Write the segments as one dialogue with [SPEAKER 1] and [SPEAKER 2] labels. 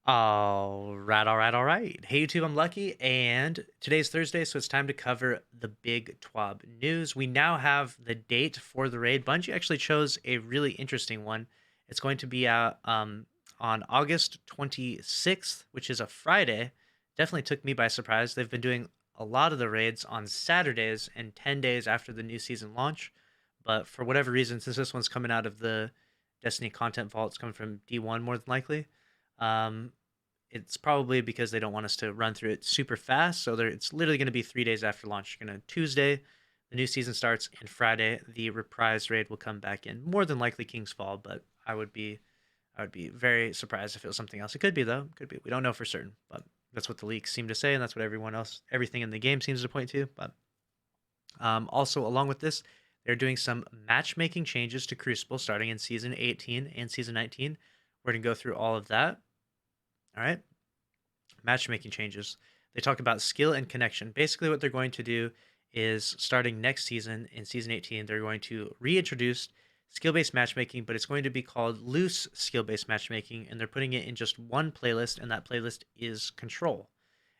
[SPEAKER 1] All right. Hey YouTube, I'm Lucky, and today's Thursday, so it's time to cover the big TWAB news. We now have the date for the raid. Bungie actually chose a really interesting one. It's going to be out on August 26th, which is a Friday. Definitely took me by surprise. They've been doing a lot of the raids on Saturdays and 10 days after the new season launch, but for whatever reason, since this one's coming out of the Destiny content vault, it's coming from D1 more than likely. Um, it's probably because they don't want us to run through it super fast. So it's literally going to be 3 days after launch. You're going to Tuesday, the new season starts, and Friday the reprise raid will come back in. More than likely King's Fall, but I would be very surprised if it was something else. It could be though. It could be. We don't know for certain, but that's what the leaks seem to say, and that's what everything in the game seems to point to. But also, along with this, they're doing some matchmaking changes to Crucible starting in season 18 and season 19. We're gonna go through all of that. All right. Matchmaking changes. They talk about skill and connection. Basically, what they're going to do is starting next season in season 18, they're going to reintroduce skill based matchmaking, but it's going to be called loose skill based matchmaking, and they're putting it in just one playlist, and that playlist is Control.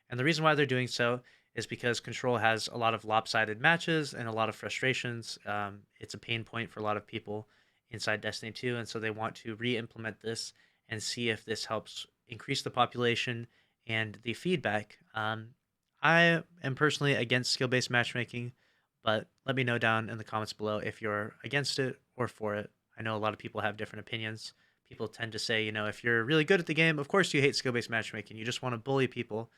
[SPEAKER 1] And the reason why they're doing so is because Control has a lot of lopsided matches and a lot of frustrations. It's a pain point for a lot of people inside Destiny 2, and so they want to re implement this and see if this helps increase the population and the feedback. I am personally against skill based matchmaking, but let me know down in the comments below if you're against it or for it. I know a lot of people have different opinions. People tend to say, if you're really good at the game, of course you hate skill based matchmaking. You just want to bully people.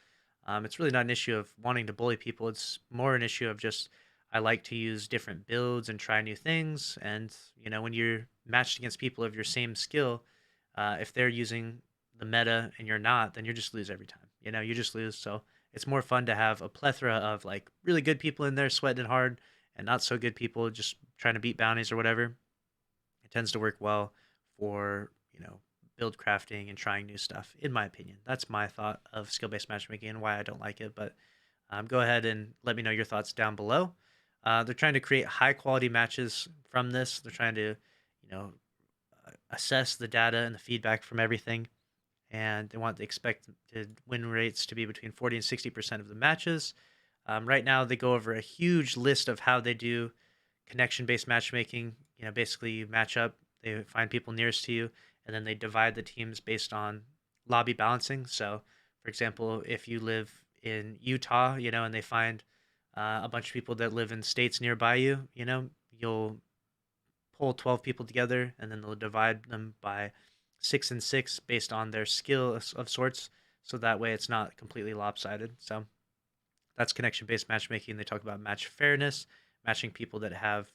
[SPEAKER 1] It's really not an issue of wanting to bully people. It's more an issue of just I like to use different builds and try new things. And when you're matched against people of your same skill, if they're using the meta and you're not, then you just lose every time. You just lose. So it's more fun to have a plethora of like really good people in there sweating hard and not so good people just trying to beat bounties or whatever. It tends to work well for, build crafting and trying new stuff, in my opinion. That's my thought of skill based matchmaking and why I don't like it. But go ahead and let me know your thoughts down below. They're trying to create high quality matches from this. They're trying to, you know, assess the data and the feedback from everything, and they want the expected win rates to be between 40 and 60% of the matches. Right now, they go over a huge list of how they do connection-based matchmaking. Basically, you match up, they find people nearest to you, and then they divide the teams based on lobby balancing. So, for example, if you live in Utah, and they find a bunch of people that live in states nearby you, you'll pull 12 people together and then they'll divide them by 6 and 6 based on their skill of sorts. So that way it's not completely lopsided. So that's connection based matchmaking. They talk about match fairness, matching people that have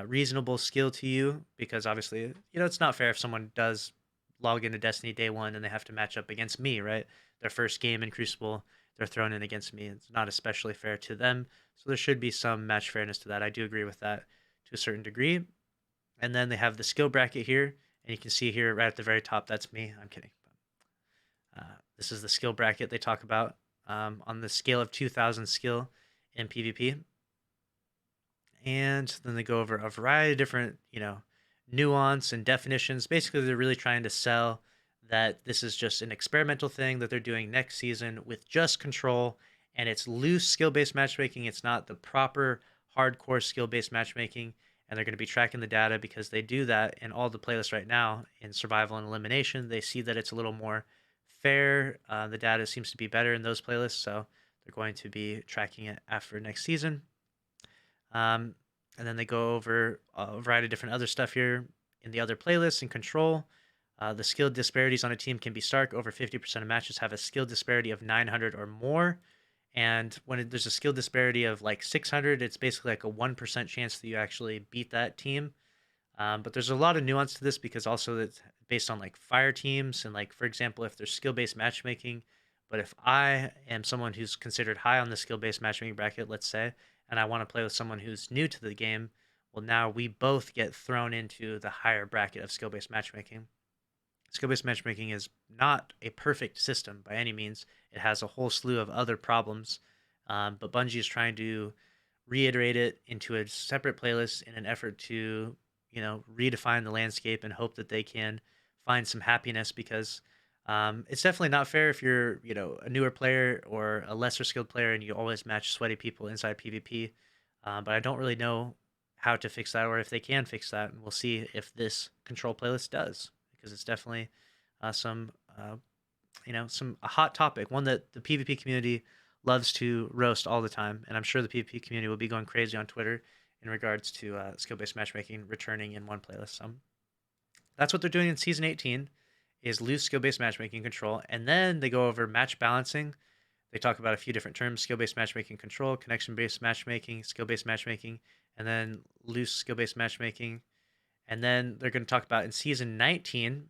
[SPEAKER 1] reasonable skill to you, because obviously, it's not fair if someone does log into Destiny day one and they have to match up against me, right? Their first game in Crucible, they're thrown in against me. It's not especially fair to them. So there should be some match fairness to that. I do agree with that to a certain degree. And then they have the skill bracket here, and you can see here right at the very top, that's me. I'm kidding. This is the skill bracket they talk about on the scale of 2,000 skill in PvP. And then they go over a variety of different, nuance and definitions. Basically, they're really trying to sell that this is just an experimental thing that they're doing next season with just Control, and it's loose skill-based matchmaking. It's not the proper hardcore skill-based matchmaking, and they're going to be tracking the data because they do that in all the playlists right now in survival and elimination. They see that it's a little more fair. The data seems to be better in those playlists, so they're going to be tracking it after next season. Um, and then they go over a variety of different other stuff here in the other playlists and Control. The skill disparities on a team can be stark. Over 50% of matches have a skill disparity of 900 or more. And when there's a skill disparity of like 600, it's basically like a 1% chance that you actually beat that team. But there's a lot of nuance to this because also it's based on like fire teams. And like, for example, if there's skill based matchmaking, but if I am someone who's considered high on the skill based matchmaking bracket, let's say, and I want to play with someone who's new to the game, well, now we both get thrown into the higher bracket of skill based matchmaking. Skill based matchmaking is not a perfect system by any means. It has a whole slew of other problems, but Bungie is trying to reiterate it into a separate playlist in an effort to, redefine the landscape and hope that they can find some happiness because It's definitely not fair if you're, a newer player or a lesser skilled player and you always match sweaty people inside PvP. But I don't really know how to fix that or if they can fix that. And we'll see if this control playlist does, because it's definitely some, some a hot topic, one that the PvP community loves to roast all the time. And I'm sure the PvP community will be going crazy on Twitter in regards to skill-based matchmaking returning in one playlist. So that's what they're doing in season 18 is loose skill-based matchmaking control, and then they go over match balancing. They talk about a few different terms: skill-based matchmaking control, connection-based matchmaking, skill-based matchmaking, and then loose skill-based matchmaking. And then they're going to talk about in season 19,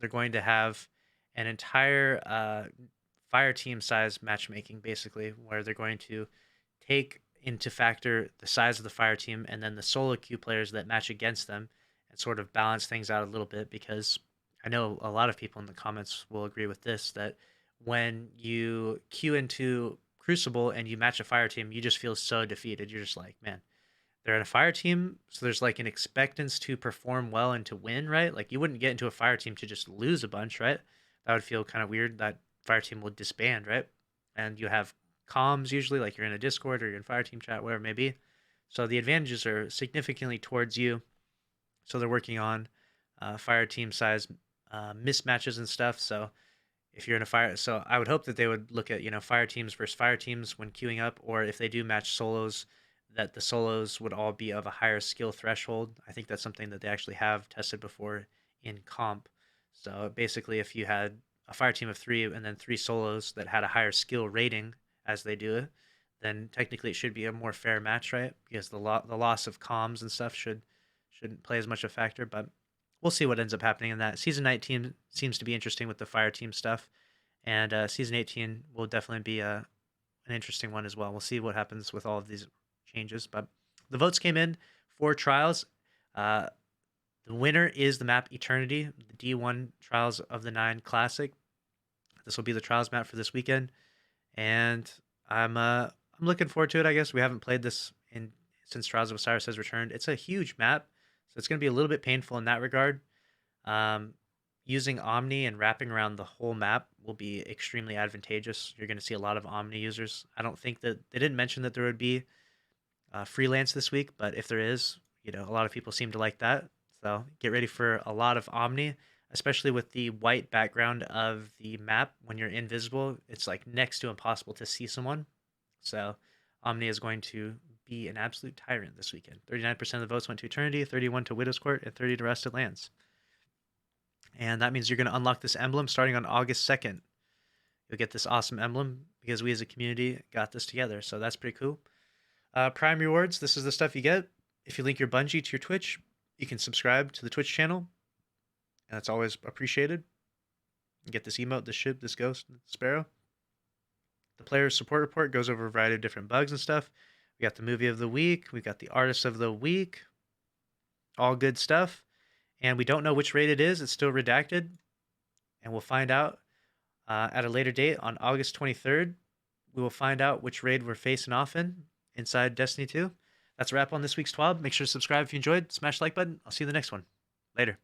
[SPEAKER 1] they're going to have an entire fire team size matchmaking, basically, where they're going to take into factor the size of the fire team and then the solo queue players that match against them and sort of balance things out a little bit, because I know a lot of people in the comments will agree with this, that when you queue into Crucible and you match a fire team, you just feel so defeated. You're just like, man, they're in a fire team, so there's like an expectance to perform well and to win, right? Like you wouldn't get into a fire team to just lose a bunch, right? That would feel kind of weird. That fire team would disband, right? And you have comms usually, like you're in a Discord or you're in fire team chat, whatever it may be. So the advantages are significantly towards you. So they're working on fire team size mismatches and stuff. So if you're in a fire, so I would hope that they would look at fire teams versus fire teams when queuing up, or if they do match solos, that the solos would all be of a higher skill threshold. I think that's something that they actually have tested before in comp. So basically, if you had a fire team of three and then three solos that had a higher skill rating as they do it, then technically it should be a more fair match, right? Because the loss of comms and stuff shouldn't play as much a factor. But we'll see what ends up happening in that. Season 19 seems to be interesting with the fire team stuff, and season 18 will definitely be an interesting one as well. We'll see what happens with all of these changes. But the votes came in for trials. Uh, the winner is the map Eternity, the D1 Trials of the Nine Classic. This will be the trials map for this weekend, and I'm looking forward to it. I guess we haven't played this in since Trials of Osiris has returned. It's a huge map, so it's going to be a little bit painful in that regard. Um, Using Omni and wrapping around the whole map will be extremely advantageous. You're going to see a lot of Omni users. I don't think that they didn't mention that there would be freelance this week, but if there is, a lot of people seem to like that. So get ready for a lot of Omni, especially with the white background of the map. When you're invisible, it's like next to impossible to see someone. So Omni is going to be an absolute tyrant this weekend. 39% of the votes went to Eternity, 31 to Widow's Court, and 30 to Rusted Lands. And that means you're going to unlock this emblem starting on August 2nd. You'll get this awesome emblem because we as a community got this together. So that's pretty cool. Prime rewards, this is the stuff you get. If you link your Bungie to your Twitch, you can subscribe to the Twitch channel. And that's always appreciated. You get this emote, this ship, this ghost, this sparrow. The player support report goes over a variety of different bugs and stuff. We got the movie of the week. We got the artist of the week. All good stuff. And we don't know which raid it is. It's still redacted. And we'll find out at a later date on August 23rd. We will find out which raid we're facing off in inside Destiny 2. That's a wrap on this week's TWAB. Make sure to subscribe if you enjoyed. Smash the like button. I'll see you in the next one. Later.